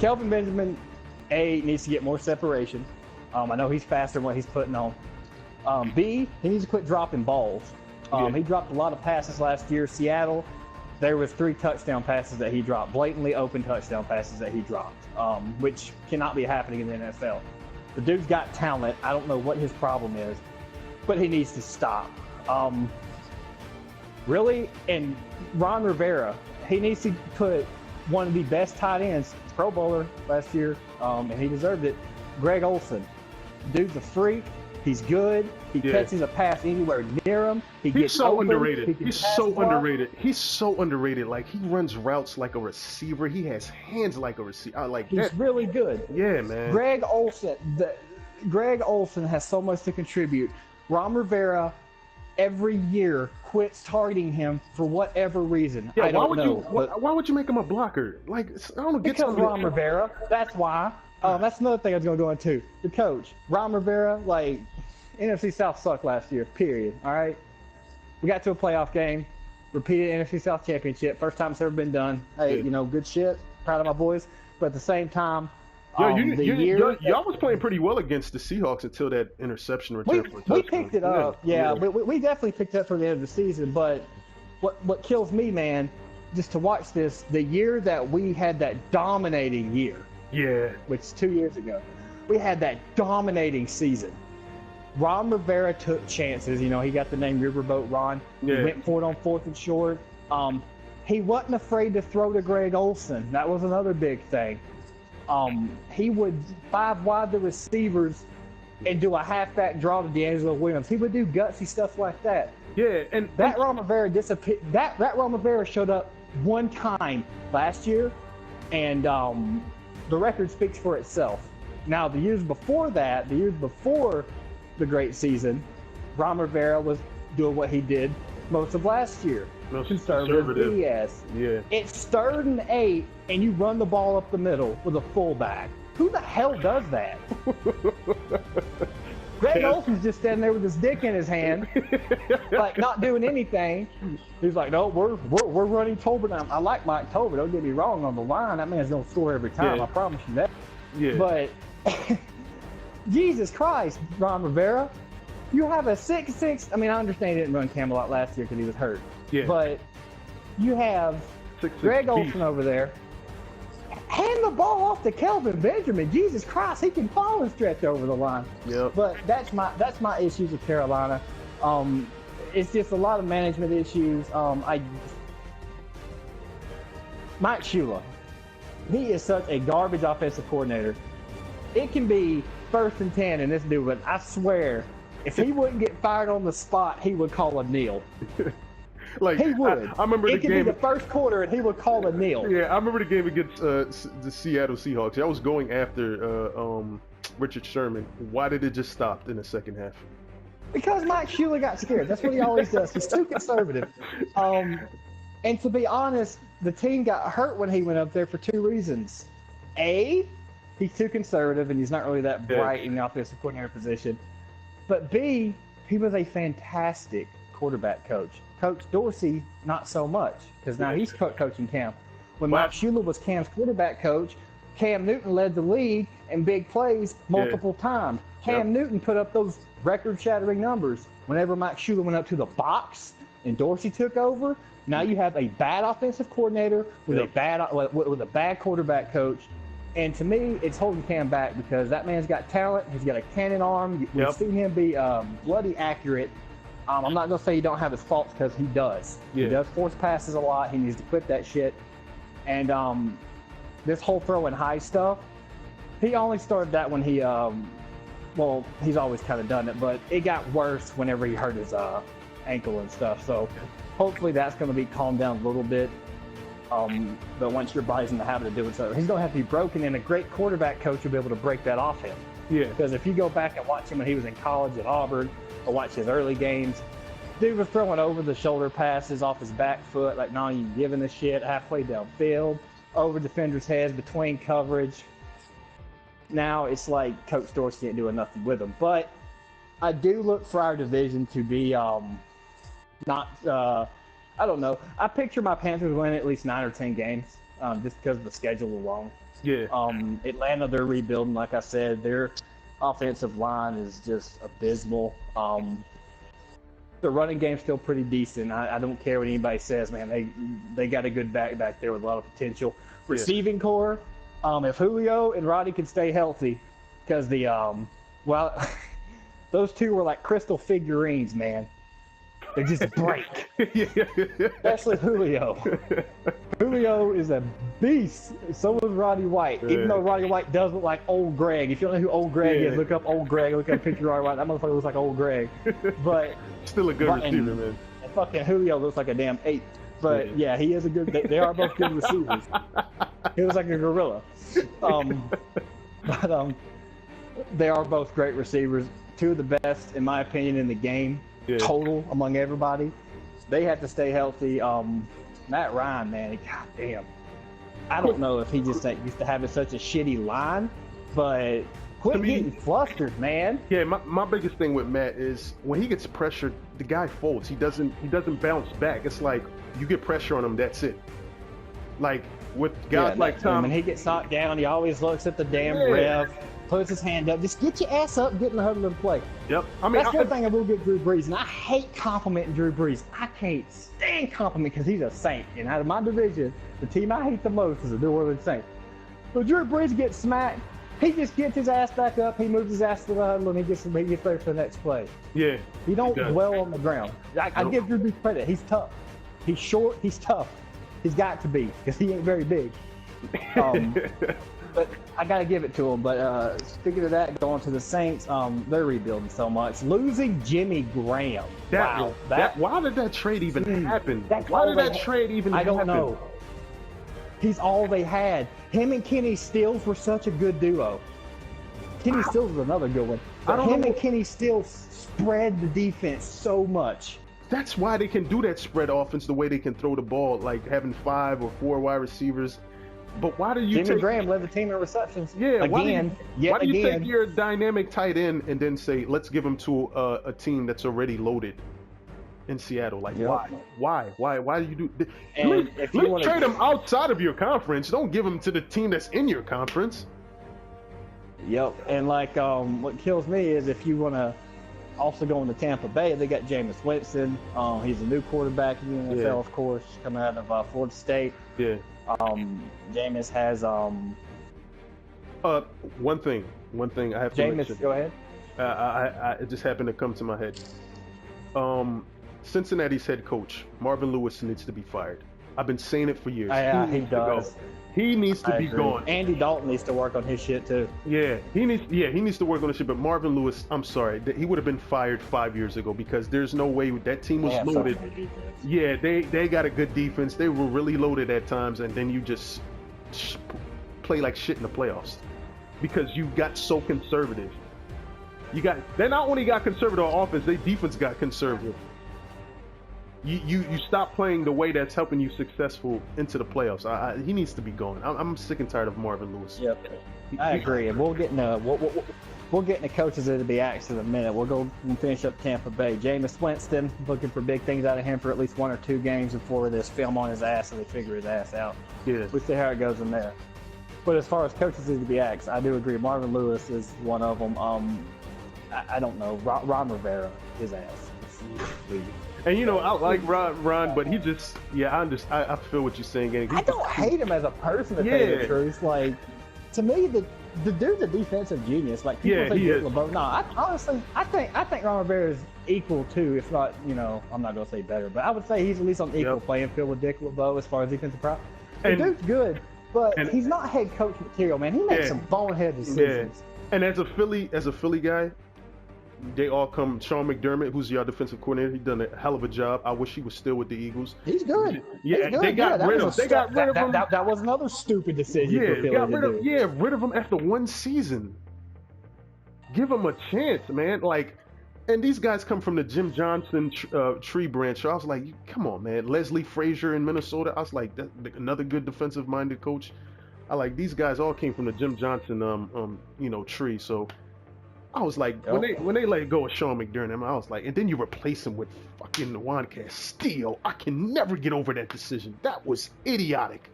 Kelvin Benjamin, needs to get more separation. I know he's faster than what he's putting on. B, he needs to quit dropping balls. He dropped a lot of passes last year. Seattle, there was 3 touchdown passes that he dropped, blatantly open touchdown passes that he dropped, which cannot be happening in the NFL. The dude's got talent. I don't know what his problem is, but he needs to stop. Really, and Ron Rivera, he needs to put one of the best tight ends, Pro Bowler last year, and he deserved it, Greg Olsen. Dude's a freak. He's good. He catches a pass anywhere near him. He's so underrated. He's so underrated. He's so underrated. Like, he runs routes like a receiver. He has hands like a receiver. He's really good. Yeah, man. Greg Olsen has so much to contribute. Ron Rivera every year quits targeting him for whatever reason. Yeah, I don't know. Why would you make him a blocker? Like, I don't know. Because Ron Rivera. That's why. That's another thing I was going to go into. The coach, Ron Rivera, like, NFC South sucked last year, period. All right? We got to a playoff game, repeated NFC South championship, first time it's ever been done. Hey, good shit. Proud of my boys. But at the same time, y'all was playing pretty well against the Seahawks until that interception return. We picked it up. Yeah. We definitely picked it up for the end of the season. But what kills me, man, just to watch this, the year that we had that dominating year. Yeah. Which 2 years ago. We had that dominating season. Ron Rivera took chances. He got the name Riverboat Ron. Yeah. He went for it on 4th and short. He wasn't afraid to throw to Greg Olsen. That was another big thing. He would 5 wide the receivers and do a halfback draw to D'Angelo Williams. He would do gutsy stuff like that. Yeah, and Ron Rivera disappeared. That Ron Rivera showed up one time last year, and the record speaks for itself. Now, the years before the great season, Ron Rivera was doing what he did most of last year. Conservative BS. Yeah. It's 3rd and 8, and you run the ball up the middle with a fullback. Who the hell does that? Greg Olsen's just standing there with his dick in his hand, like not doing anything. He's like, no, we're running Tolbert. I like Mike Tolbert. Don't get me wrong on the line. That man's gonna score every time. I promise you that. Yeah. But Jesus Christ, Ron Rivera, you have a 6'6". I mean, I understand he didn't run Camelot last year because he was hurt. Yeah. But you have 6'6" Greg Olsen over there. Hand the ball off to Kelvin Benjamin. Jesus Christ, he can fall and stretch over the line. Yep. But that's my issues with Carolina. It's just a lot of management issues. Mike Shula, he is such a garbage offensive coordinator. It can be 1st and 10 in this dude, but I swear, if he wouldn't get fired on the spot, he would call a kneel. Like, he would. I remember the game. It could be the first quarter, and he would call a kneel. Yeah, I remember the game against the Seattle Seahawks. I was going after Richard Sherman. Why did it just stop in the second half? Because Mike Shula got scared. That's what he always does. He's too conservative. And to be honest, the team got hurt when he went up there for 2 reasons. A, he's too conservative, and he's not really that bright in the offensive coordinator position. But B, he was a fantastic quarterback coach. Coach Dorsey, not so much, because now he's coaching Cam. When Mike Shula was Cam's quarterback coach, Cam Newton led the league in big plays multiple times. Cam Newton put up those record-shattering numbers. Whenever Mike Shula went up to the box and Dorsey took over, now you have a bad offensive coordinator with a bad quarterback coach. And to me, it's holding Cam back because that man's got talent. He's got a cannon arm. We've seen him be bloody accurate. I'm not going to say he don't have his faults because he does. He does force passes a lot. He needs to quit that shit. And this whole throwing high stuff, he only started that when he, well, he's always kind of done it, but it got worse whenever he hurt his ankle and stuff. So hopefully that's going to be calmed down a little bit. But once your body's in the habit of doing so, he's going to have to be broken, and a great quarterback coach will be able to break that off him. Yeah. Because if you go back and watch him when he was in college at Auburn, or watch his early games, dude was throwing over-the-shoulder passes off his back foot, like not even giving a shit, halfway downfield, over defenders' heads, between coverage. Now it's like Coach Dorsey ain't doing nothing with him. But I do look for our division to be not, I don't know. I picture my Panthers winning at least 9 or 10 games just because of the schedule alone. Yeah. Atlanta, they're rebuilding. Like I said, their offensive line is just abysmal. The running game's still pretty decent. I don't care what anybody says, man. They got a good back there with a lot of potential. Receiving core, if Julio and Roddy can stay healthy, because well, those two were like crystal figurines, man. They just break. Especially Julio. Julio is a beast. So is Roddy White. Even though Roddy White does look like old Greg. If you don't know who old Greg is, look up old Greg. Look up a picture of Roddy White. That motherfucker looks like old Greg. But still a good receiver, man. And fucking Julio looks like a damn ape. But yeah, he is a good. They are both good receivers. He looks like a gorilla. But they are both great receivers. Two of the best, in my opinion, in the game. Total among everybody. They have to stay healthy. Matt Ryan, man, goddamn. I don't know if he just used to having such a shitty line, but quit getting flustered, man. Yeah, my biggest thing with Matt is when he gets pressured, the guy folds. He doesn't bounce back. It's like you get pressure on him, that's it. Like with guys like Tom, when he gets knocked down, he always looks at the damn ref. Puts his hand up. Just get your ass up, get in the huddle and play. Yep. I mean, that's one thing I will give Drew Brees, and I hate complimenting Drew Brees. I can't stand compliment because he's a Saint. And out of my division, the team I hate the most is the New Orleans Saints. But Drew Brees gets smacked. He just gets his ass back up. He moves his ass to the huddle, and he gets ready for the next play. Yeah. He don't dwell on the ground. I give Drew Brees credit. He's tough. He's short. He's tough. He's got to be because he ain't very big. But I gotta give it to him. But speaking of that, going to the Saints, they're rebuilding so much. Losing Jimmy Graham. Why did that trade even happen? Why did that trade even happen? I don't know. He's all they had. Him and Kenny Stills were such a good duo. Kenny Stills was another good one. But him and Kenny Stills spread the defense so much. That's why they can do that spread offense the way they can throw the ball, like having 5 or 4 wide receivers. But why do you Jimmy Graham led the team in receptions? Yeah, why do you take your dynamic tight end and then say, let's give him to a team that's already loaded in Seattle? Like, why do you do? Let's trade him outside of your conference. Don't give him to the team that's in your conference. Yep, and like what kills me is if you want to also go into Tampa Bay, they got Jameis Winston. He's a new quarterback in the NFL, of course, coming out of Florida State. Yeah. Jameis has one thing I have to mention. Go ahead. It just happened to come to my head. Cincinnati's head coach Marvin Lewis needs to be fired. I've been saying it for years. He does. He needs to be gone. Andy Dalton needs to work on his shit too. Yeah, he needs to work on his shit. But Marvin Lewis, I'm sorry, he would have been fired 5 years ago because there's no way that team was loaded. Yeah, they got a good defense. They were really loaded at times, and then you just play like shit in the playoffs because you got so conservative. They not only got conservative on offense, their defense got conservative. You stop playing the way that's helping you successful into the playoffs. He needs to be gone. I'm sick and tired of Marvin Lewis. Yep, I agree. And we'll get into we'll get into coaches that'll be axed in a minute. We'll go and finish up Tampa Bay. Jameis Winston, looking for big things out of him for at least 1 or 2 games before this film on his ass and they figure his ass out. Yeah, we'll see how it goes in there. But as far as coaches that to be axed, I do agree. Marvin Lewis is one of them. I don't know. Ron Rivera, his ass. And I like Ron, but he just, I feel what you're saying. I don't hate him as a person, to tell you the truth. Like, to me, the dude's a defensive genius. Like, people say Dick LeBeau. No, I think Ron Rivera is equal to, if not, I'm not gonna say better, but I would say he's at least on the equal playing field with Dick LeBeau as far as defensive prop. The dude's good, but he's not head coach material, man. He makes some bonehead decisions. And as a Philly guy, they all come. Sean McDermott, who's your defensive coordinator, he done a hell of a job. I wish he was still with the Eagles. He's good. Yeah, they got rid of him. That was another stupid decision. Rid of him after 1 season. Give him a chance, man. Like, and these guys come from the Jim Johnson tree branch. So I was like, come on, man. Leslie Frazier in Minnesota. I was like, another good defensive-minded coach. I like these guys all came from the Jim Johnson tree. So I was like, when they let go of Sean McDermott, I was like, and then you replace him with fucking Juan Castillo. I can never get over that decision. That was idiotic.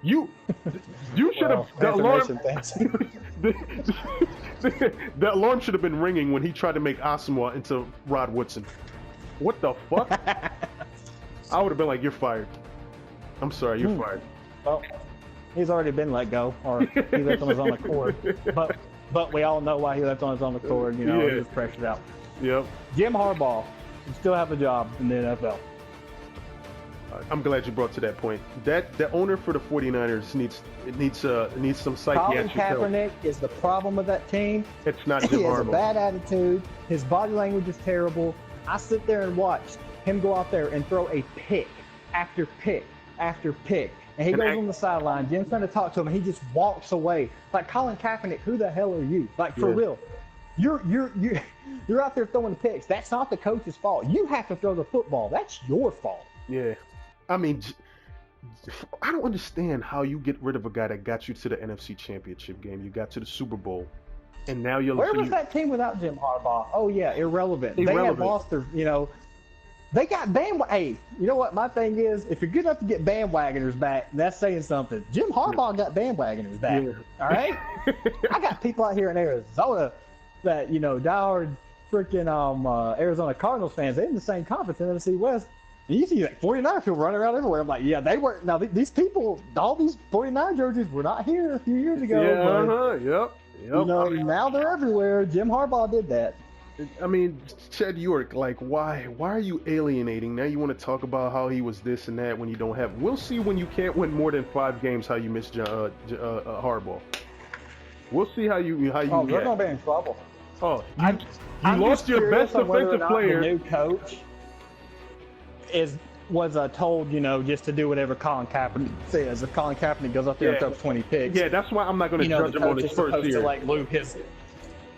You should have the alarm should have been ringing when he tried to make Asamoah into Rod Woodson. What the fuck? I would have been like, "You're fired. I'm sorry, you're fired." Well, he's already been let go, or he left on his own accord. But we all know why he left on his own accord. He was pressured out. Yep. Jim Harbaugh should still have a job in the NFL. I'm glad you brought to that point. The owner for the 49ers needs some psychiatric help. Colin Kaepernick is the problem with that team. It's not Jim He has Harbaugh. a bad attitude. His body language is terrible. I sit there and watch him go out there and throw a pick after pick after pick. And he goes on the sideline. Jim's trying to talk to him, and he just walks away. Like, Colin Kaepernick, who the hell are you? Like, for real. You're out there throwing picks. That's not the coach's fault. You have to throw the football. That's your fault. Yeah. I mean, I don't understand how you get rid of a guy that got you to the NFC Championship game. You got to the Super Bowl, and now you're... Where was that team without Jim Harbaugh? Oh, yeah, irrelevant. They had lost their, they got bandwagon. Hey, you know what? My thing is, if you're good enough to get bandwagoners back, that's saying something. Jim Harbaugh got bandwagoners back. Yeah. All right? I got people out here in Arizona that, diehard freaking Arizona Cardinals fans. They're in the same conference in the NFC West. And you see like 49 people running around everywhere. I'm like, yeah, they were. Now, these people, all these 49 jerseys were not here a few years ago. Yeah, yep. Now they're everywhere. Jim Harbaugh did that. I mean, Chad York, like, why are you alienating? Now you want to talk about how he was this and that when you don't have. We'll see when you can't win more than 5 games how you miss Harbaugh. We'll see how you. Oh, they're gonna be in trouble. Oh, you lost your best defensive player. The new coach was told, just to do whatever Colin Kaepernick says. If Colin Kaepernick goes up there and throws 20 picks. Yeah, that's why I'm not going to judge him on his first year. To, lube his,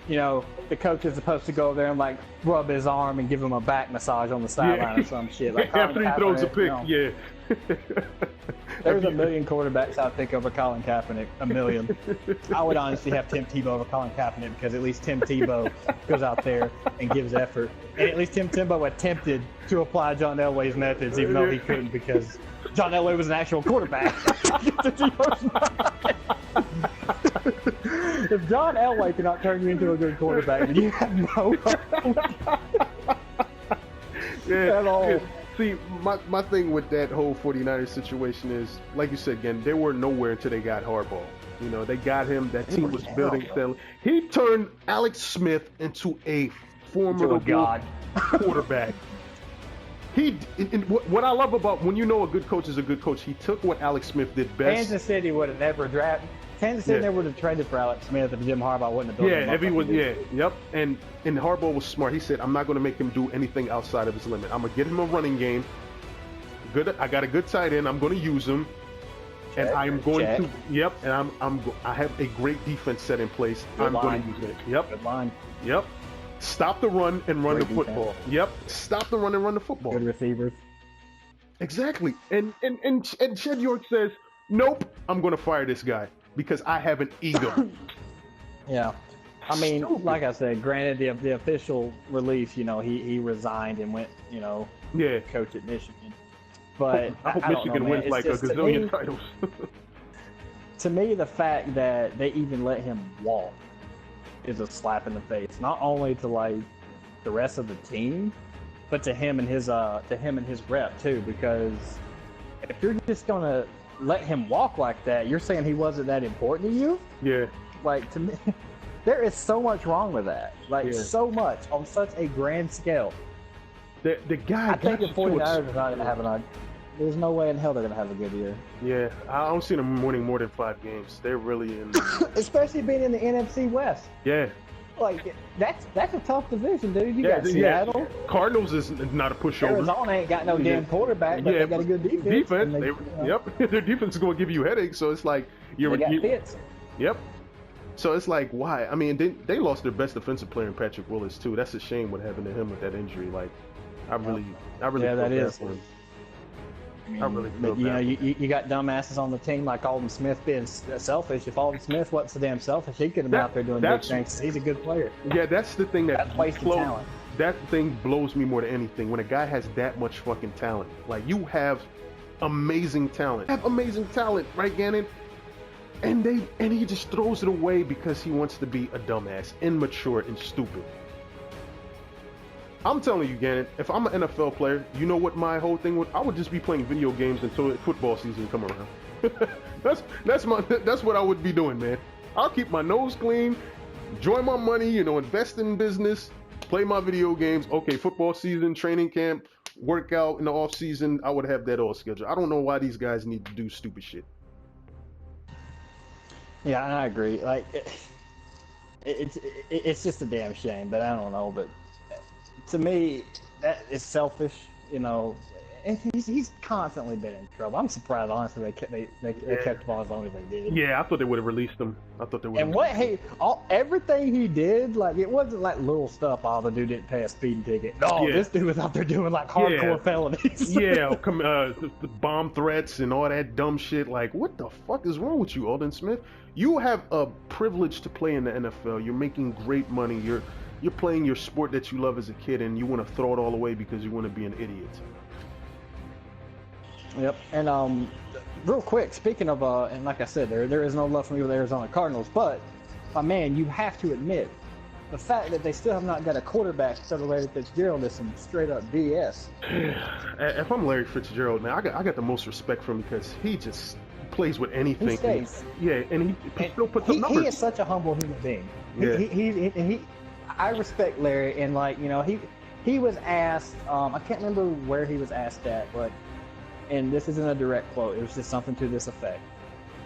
the coach is supposed to go over there and rub his arm and give him a back massage on the sideline or some shit. Like after he throws a pick, There's a million quarterbacks I think over Colin Kaepernick. A million. I would honestly have Tim Tebow over Colin Kaepernick because at least Tim Tebow goes out there and gives effort. And at least Tim Tebow attempted to apply John Elway's methods, even though he couldn't because John Elway was an actual quarterback. If John Elway cannot turn you into a good quarterback, then you have no at all. Yeah. See, my thing with that whole 49ers situation is, like you said, again, they were nowhere until they got Harbaugh. They got him. That team was building. He turned Alex Smith into a formidable quarterback. What I love about when a good coach is a good coach, he took what Alex Smith did best. Kansas City would have never drafted. Kansas City never would have traded for Alex Smith if Jim Harbaugh wouldn't have built him up. If he was, yep. And Harbaugh was smart. He said, I'm not going to make him do anything outside of his limit. I'm going to get him a running game. Good. I got a good tight end. I'm going to use him. And I'm going to, and I have a great defense set in place. I'm going to use it. Yep. Good line. Yep. Stop the run and run the football. Yep. Stop the run and run the football. Good receivers. Exactly. And Chad York says, nope, I'm going to fire this guy because I have an ego. Yeah. I mean, like I said, granted the official release, he resigned and went, coach at Michigan. But I hope Michigan wins like a gazillion titles. To me, the fact that they even let him walk is a slap in the face. Not only to the rest of the team, but to him and his rep too. Because if you're just gonna let him walk like that, you're saying he wasn't that important to you? Yeah. To me, there is so much wrong with that. So much on such a grand scale. The guy. I think the 49ers are not gonna have there's no way in hell they're going to have a good year. Yeah, I don't see them winning more than 5 games. They're really in... Especially being in the NFC West. Yeah. That's a tough division, dude. You got Seattle. Yeah. Cardinals is not a pushover. Arizona ain't got no damn quarterback, but they got a good defense. Their defense is going to give you headaches, so it's like... They got fits. Yep. So it's like, why? I mean, they lost their best defensive player in Patrick Willis, too. That's a shame what happened to him with that injury. I really yeah, that is. For him. I really feel you got dumbasses on the team like Alden Smith being selfish. If Alden Smith wasn't so damn selfish, he could have been out there doing big things. He's a good player. Yeah, that's the thing that's wasted talent. That thing blows me more than anything. When a guy has that much fucking talent, you have amazing talent. Have amazing talent, right, Gannon? And he just throws it away because he wants to be a dumbass, immature and stupid. I'm telling you, Gannon, if I'm an NFL player, you know what my whole thing would? I would just be playing video games until football season come around. that's what I would be doing, man. I'll keep my nose clean, enjoy my money, invest in business, play my video games. Okay, football season, training camp, workout in the off season, I would have that all scheduled. I don't know why these guys need to do stupid shit. Yeah, and I agree. Like, it's just a damn shame, but I don't know. But to me, that is selfish, And he's constantly been in trouble. I'm surprised, honestly, they kept him on as long as they did. Yeah, I thought they would have released him. I thought they would. And everything he did, like, it wasn't like little stuff. Oh, the dude didn't pay a speeding ticket. No, this dude was out there doing like hardcore felonies. Yeah, the bomb threats and all that dumb shit. Like, what the fuck is wrong with you, Alden Smith? You have a privilege to play in the NFL. You're making great money. You're playing your sport that you love as a kid, and you want to throw it all away because you want to be an idiot. Yep, and real quick, speaking of, and like I said, there is no love for me with the Arizona Cardinals, but, my man, you have to admit, the fact that they still have not got a quarterback instead of Larry Fitzgerald is some straight up BS. If I'm Larry Fitzgerald, man, I got the most respect for him because he just plays with anything. He stays. And he still puts up numbers. He is such a humble human being. Yeah. I respect Larry, and he was asked, I can't remember where he was asked at, but, and this isn't a direct quote, it was just something to this effect.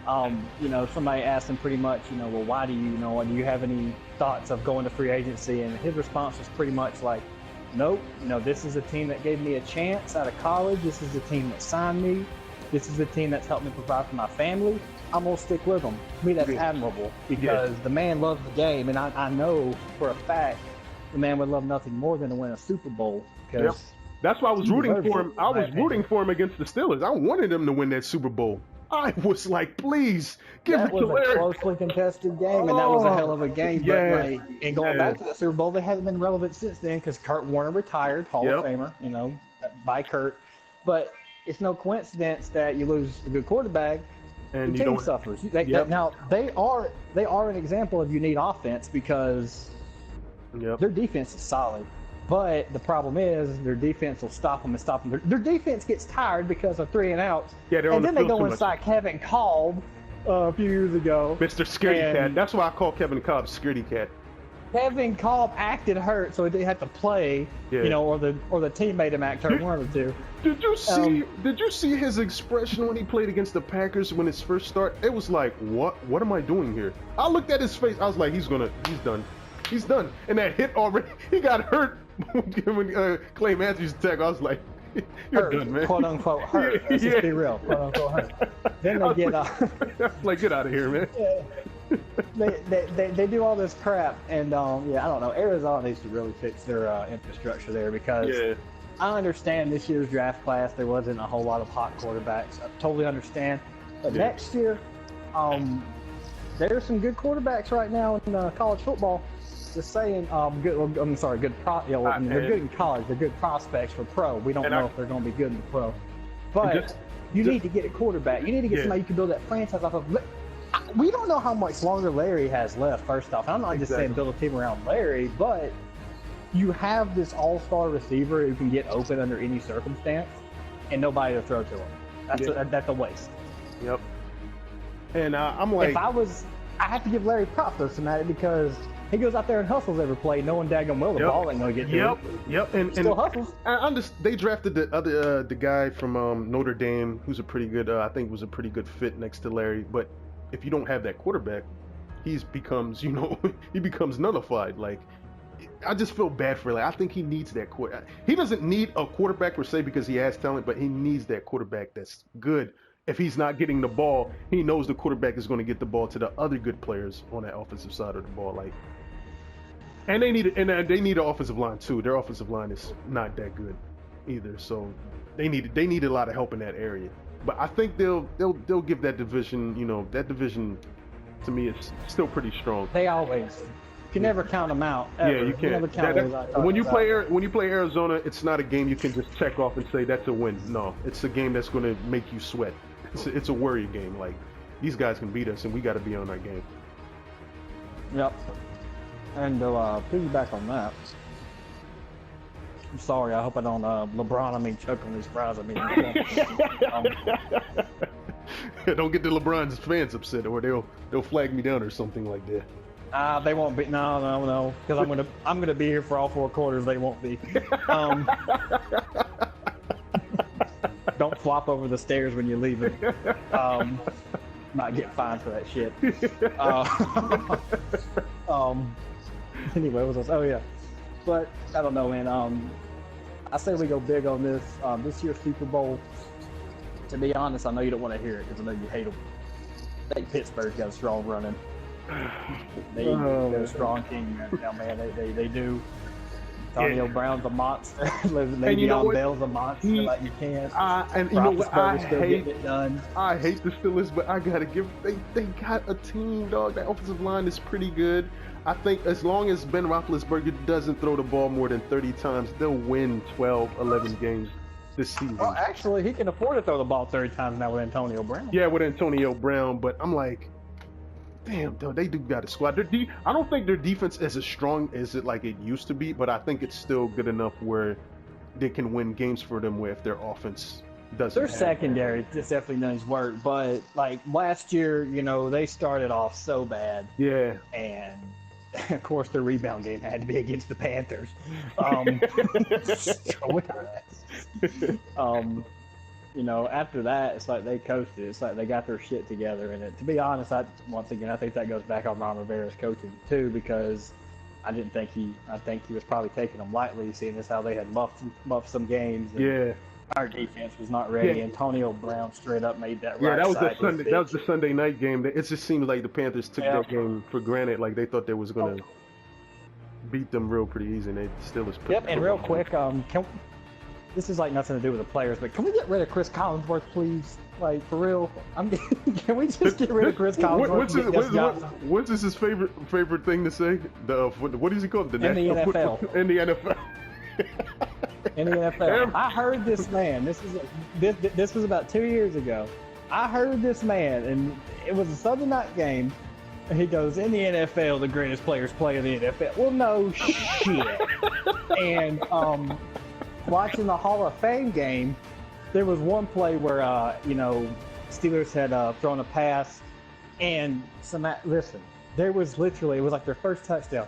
Somebody asked him pretty much, well, why do you have any thoughts of going to free agency? And his response was pretty much like, nope, this is a team that gave me a chance out of college. This is the team that signed me. This is the team that's helped me provide for my family. I'm going to stick with them. To me, that's admirable because the man loves the game. And I know for a fact the man would love nothing more than to win a Super Bowl. Because that's why I was rooting for him. I was rooting for him against the Steelers. I wanted him to win that Super Bowl. I was like, please, give it to Larry. That was a closely contested game, and that was a hell of a game. But and going back to the Super Bowl, they haven't been relevant since then because Kurt Warner retired, Hall of Famer, by Kurt. But it's no coincidence that you lose a good quarterback and the team suffers. Now they are an example of you need offense because their defense is solid. But the problem is their defense will stop them and stop them. Their defense gets tired because of 3 and outs. Yeah, and then they go inside Kevin Kolb a few years ago. Mr. Scaredy Cat. That's why I call Kevin Kolb Scaredy Cat. Kevin Kolb acted hurt, so he had to play, or the team made him act hurt. One of the two. Did you see his expression when he played against the Packers when his first start? It was like, what am I doing here? I looked at his face. I was like, he's done. He's done. And that hit already, he got hurt. When Clay Matthews attack, I was like, "You're done, man." "Quote unquote hurt." Let's just be real. "Quote unquote hurt." Then they get like, get out of here, man. They do all this crap, and I don't know. Arizona needs to really fix their infrastructure there because I understand this year's draft class there wasn't a whole lot of hot quarterbacks. I totally understand, but next year, there's some good quarterbacks right now in college football. Just saying, good. I'm sorry, good. They're good in college. They're good prospects for pro. We don't know if they're going to be good in the pro, but you need to get a quarterback. You need to get somebody you can build that franchise off of. We don't know how much longer Larry has left. First off, I'm not just saying build a team around Larry, but you have this all-star receiver who can get open under any circumstance, and nobody to throw to him. That's a waste. Yep. And I'm like, I have to give Larry props though, Samantha, because he goes out there and hustles every play, knowing daggone well the ball ain't gonna get to him. Yep. And still hustles. They drafted the guy from Notre Dame, who's a pretty good. I think was a pretty good fit next to Larry. But if you don't have that quarterback, he becomes nullified. Like, I just feel bad for him. I think he needs that quarterback. He doesn't need a quarterback per se because he has talent, but he needs that quarterback that's good. If he's not getting the ball, he knows the quarterback is going to get the ball to the other good players on that offensive side of the ball. Like, and they need an offensive line too. Their offensive line is not that good either, so they need a lot of help in that area. But I think they'll give that division. That division to me is still pretty strong. They always can never count them out. Ever. Yeah, you can't. When you play Arizona, it's not a game you can just check off and say that's a win. No, it's a game that's going to make you sweat. It's a worry game. Like, these guys can beat us, and we got to be on our game. Yep. And to piggyback on that, I'm sorry. I hope I don't LeBron. Choke on these fries. Don't get the LeBron's fans upset, or they'll flag me down or something like that. They won't be. No. Because I'm gonna be here for all 4 quarters. They won't be. Don't flop over the stairs when you leave it. Not get fined for that shit. Anyway, what was I? Oh yeah. But I don't know, man. I say we go big on this year's Super Bowl. To be honest, I know you don't want to hear it because I know you hate them. I think Pittsburgh's got a strong running. They're a strong team now, man. They do. Antonio Brown's a monster. Le'Veon Bell's a monster. Like you can't. And you know what? I hate the Steelers, but I gotta give. They got a team, dog. That offensive line is pretty good. I think as long as Ben Roethlisberger doesn't throw the ball more than 30 times, they'll win 12, 11 games this season. Well, actually, he can afford to throw the ball 30 times now with Antonio Brown. Yeah, with Antonio Brown, but I'm like, damn, though, they do got a squad. I don't think their defense is as strong as it used to be, but I think it's still good enough where they can win games for them if their offense doesn't. Their secondary just definitely does work, but like last year, they started off so bad. Yeah. And of course, their rebound game had to be against the Panthers. After that, it's like they coasted. It's like they got their shit together. And to be honest, I think that goes back on Ron Rivera's coaching too, because I think he was probably taking them lightly, seeing as how they had muffed some games. Yeah. Our defense was not ready. Yeah. Antonio Brown straight up made that right. Yeah, that was the Sunday night game. It just seemed like the Panthers took that game for granted. Like they thought they was gonna beat them real pretty easy, and they still is. Yep. And real quick, this is like nothing to do with the players, but can we get rid of Chris Collinsworth, please? Like for real, can we just get rid of Chris Collinsworth? What's his favorite thing to say? What is he called? In the NFL. In the NFL. In the NFL. I heard this man. This was about 2 years ago. I heard this man, and it was a Sunday night game. And he goes, in the NFL, the greatest players play in the NFL. Well, no shit. And watching the Hall of Fame game, there was one play where Steelers had thrown a pass, and there was literally, it was like their first touchdown.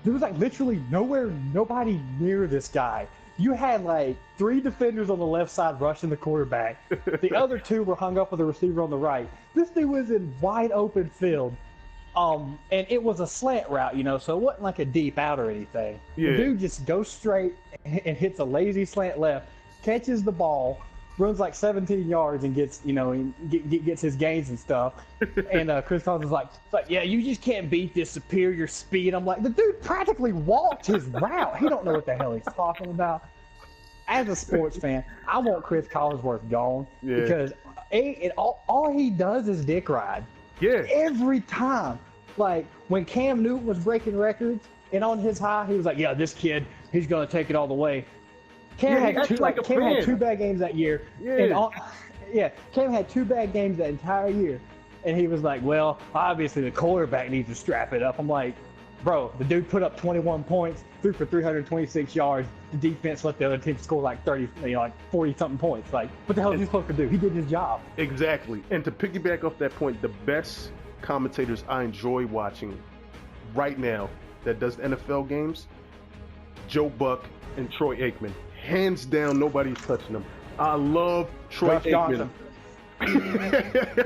There was like literally nobody near this guy. You had like 3 defenders on the left side rushing the quarterback. The other 2 were hung up with the receiver on the right. This dude was in wide open field. And it was a slant route, so it wasn't like a deep out or anything. Yeah. The dude just goes straight and hits a lazy slant left, catches the ball, runs like 17 yards and gets, gets his gains and stuff. And Chris Collins was like, yeah, you just can't beat this superior speed. I'm like, the dude practically walked his route. He don't know what the hell he's talking about. As a sports fan, I want Chris Collinsworth gone because all he does is dick ride. Yeah. Every time. Like when Cam Newton was breaking records and on his high, he was like, yeah, this kid, he's going to take it all the way. Cam had 2 bad games that year. Yeah. And Cam had 2 bad games that entire year. And he was like, well, obviously the quarterback needs to strap it up. I'm like, bro, the dude put up 21 points, threw for 326 yards. The defense let the other team score like 40-something points. Like, what the hell is he supposed to do? He did his job. Exactly. And to piggyback off that point, the best commentators I enjoy watching right now that does NFL games, Joe Buck and Troy Aikman. Hands down, nobody's touching them. I love Troy Aikman. You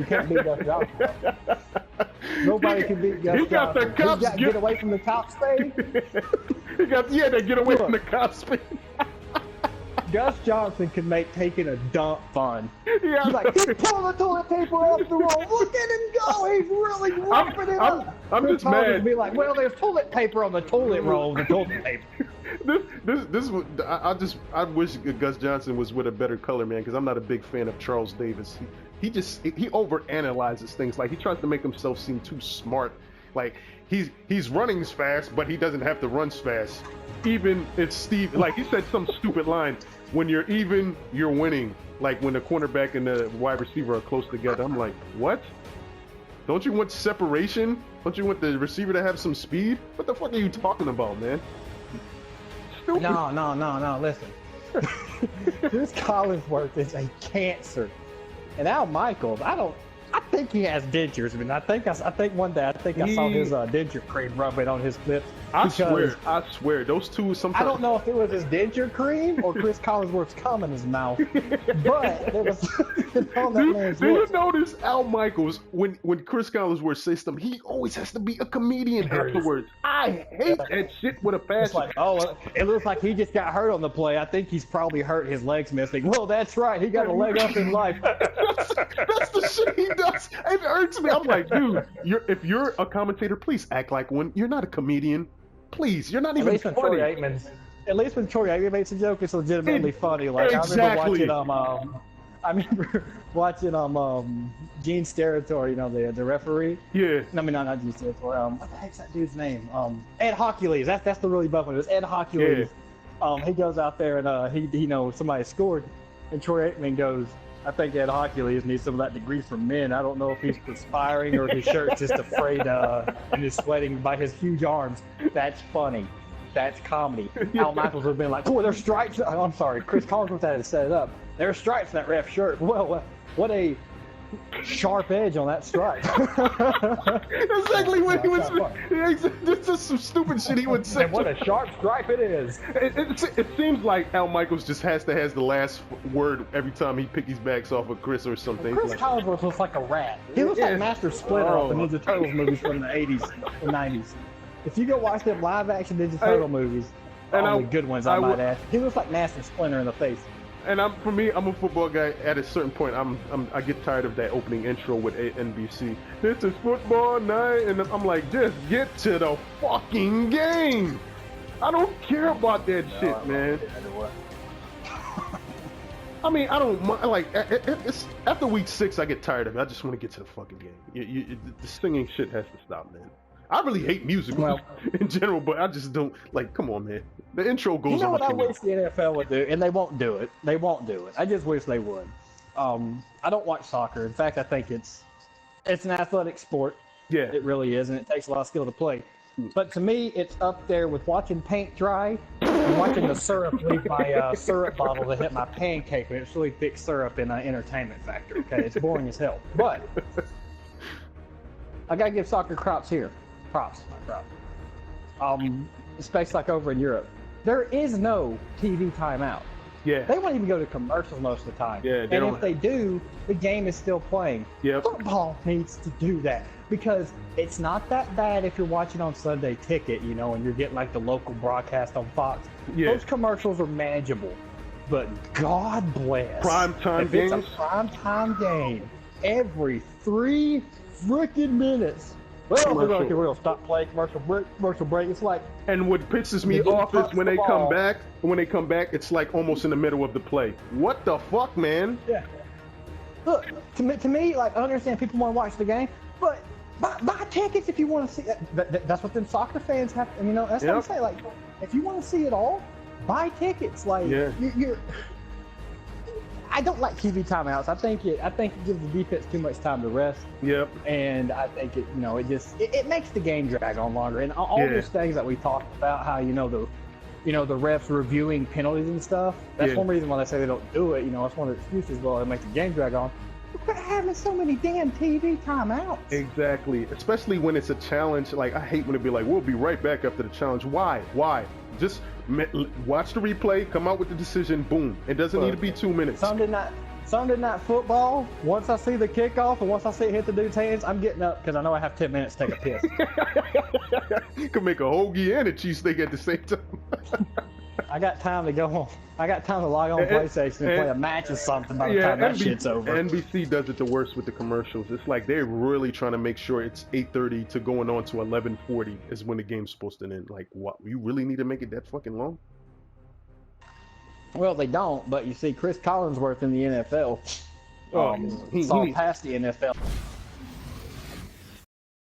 can't beat Gus Johnson. Nobody can beat Gus Johnson. He got the cops. Get away from the top speed. They get away from the cop speed. Gus Johnson can make taking a dump fun. Yeah. He's like, he's pulling the toilet paper off the roll. Look at him go. He's really roughing it up. I'm just mad. Be like, well, there's toilet paper on the toilet roll. The toilet paper. I wish Gus Johnson was with a better color, man, because I'm not a big fan of Charles Davis. He overanalyzes things. Like he tries to make himself seem too smart, Like he's running fast, but he doesn't have to run fast. Even if Steve, like he said some stupid line, when you're even, you're winning. Like when the cornerback and the wide receiver are close together. I'm like, what? Don't you want separation? Don't you want the receiver to have some speed? What the fuck are you talking about, man? Stupid. No. Listen. Chris Collinsworth is a cancer. And Al Michaels, I think he has dentures. I mean, I think one day I saw his denture cream rubbing on his lips. I swear, those two sometimes. I don't know if it was his denture cream or Chris Collinsworth's cum in his mouth, but there was on that man's lips. Do you notice Al Michaels when Chris Collinsworth says something, he always has to be a comedian afterwards. I hate that shit with a passion. It's like, oh, it looks like he just got hurt on the play. I think he's probably hurt. His leg's missing. Well, that's right. He got a leg up in life. That's the shit he does. It hurts me. I'm like, dude, if you're a commentator, please act like one. You're not a comedian. Please, you're not even funny. At least when Troy Aikman makes a joke, it's legitimately funny. Like exactly. I remember watching Gene's Territory, you know, the referee. Yeah. No, I mean not Gene's Territory. What the heck's that dude's name? Ed Hockley's. That's the really buff one. It was Ed Hockley's. Yeah. He goes out there and he somebody scored, and Troy Aikman goes, I think Ed Hockley needs some of that degree from men. I don't know if he's perspiring or his shirt's just afraid and is sweating by his huge arms. That's funny. That's comedy. Al Michaels would have been like, oh, there's stripes. Oh, I'm sorry. Chris Collinsworth had to set it up. There's stripes in that ref shirt. Well, what a sharp edge on that stripe. Exactly what he was. This is some stupid shit he would say. And what a sharp stripe it is. It seems like Al Michaels just has the last word every time he piggybacks off of Chris or something. Chris Collinsworth looks like a rat. He looks like Master Splinter off the Ninja Turtles movies from the 80s and 90s. If you go watch them live-action Ninja Turtle movies, all the good ones, I might add, he looks like Master Splinter in the face. And for me, I'm a football guy. At a certain point, I get tired of that opening intro with NBC. This is football night, and I'm like, just get to the fucking game. I don't care about that shit, man. I mean, I don't like. It's after week 6, I get tired of it. I just want to get to the fucking game. The singing shit has to stop, man. I really hate musicals in general, but I just don't like. Come on, man. The intro goes. You know what I wish the NFL would do, and they won't do it. They won't do it. I just wish they would. I don't watch soccer. In fact, I think it's an athletic sport. Yeah, it really is, and it takes a lot of skill to play. But to me, it's up there with watching paint dry and watching the syrup leave my syrup bottle to hit my pancake when it's really thick syrup in an entertainment factor. Okay, it's boring as hell. But I gotta give soccer props here. Props, not props. Especially like over in Europe, there is no TV timeout. Yeah. They won't even go to commercials most of the time. Yeah. And if they do, the game is still playing. Yep. Football needs to do that because it's not that bad if you're watching on Sunday Ticket, you know, and you're getting like the local broadcast on Fox. Yeah. Those commercials are manageable, but God bless. Primetime games. It's a primetime game every 3 freaking minutes. Well, we're gonna stop playing commercial break. It's like, and what pisses me off is when they come back. When they come back, it's like almost in the middle of the play. What the fuck, man? Yeah. Look, to me, like I understand people want to watch the game, but buy tickets if you want to see. That's what them soccer fans have. You know, that's what I'm saying. Like, if you want to see it all, buy tickets. Like, you're I don't like TV timeouts. I think it gives the defense too much time to rest. Yep. And I think it makes the game drag on longer. And all those things that we talked about, how the refs reviewing penalties and stuff. That's one reason why they say they don't do it. You know, that's one of the excuses. Well, it makes the game drag on. We're having so many damn TV timeouts. Exactly. Especially when it's a challenge. Like I hate when it be like, we'll be right back after the challenge. Why? Just watch the replay, come out with the decision, boom. It doesn't need to be 2 minutes. Sunday night football, once I see the kickoff and once I see it hit the dude's hands, I'm getting up because I know I have 10 minutes to take a piss. You can make a hoagie and a cheesesteak at the same time. I got time to go home. I got time to log on PlayStation and play a match or something by the time that shit's over. NBC does it the worst with the commercials. It's like they're really trying to make sure it's 8:30 to going on to 11:40 is when the game's supposed to end. Like, what? You really need to make it that fucking long? Well, they don't, but you see Chris Collinsworth in the NFL saw past the NFL.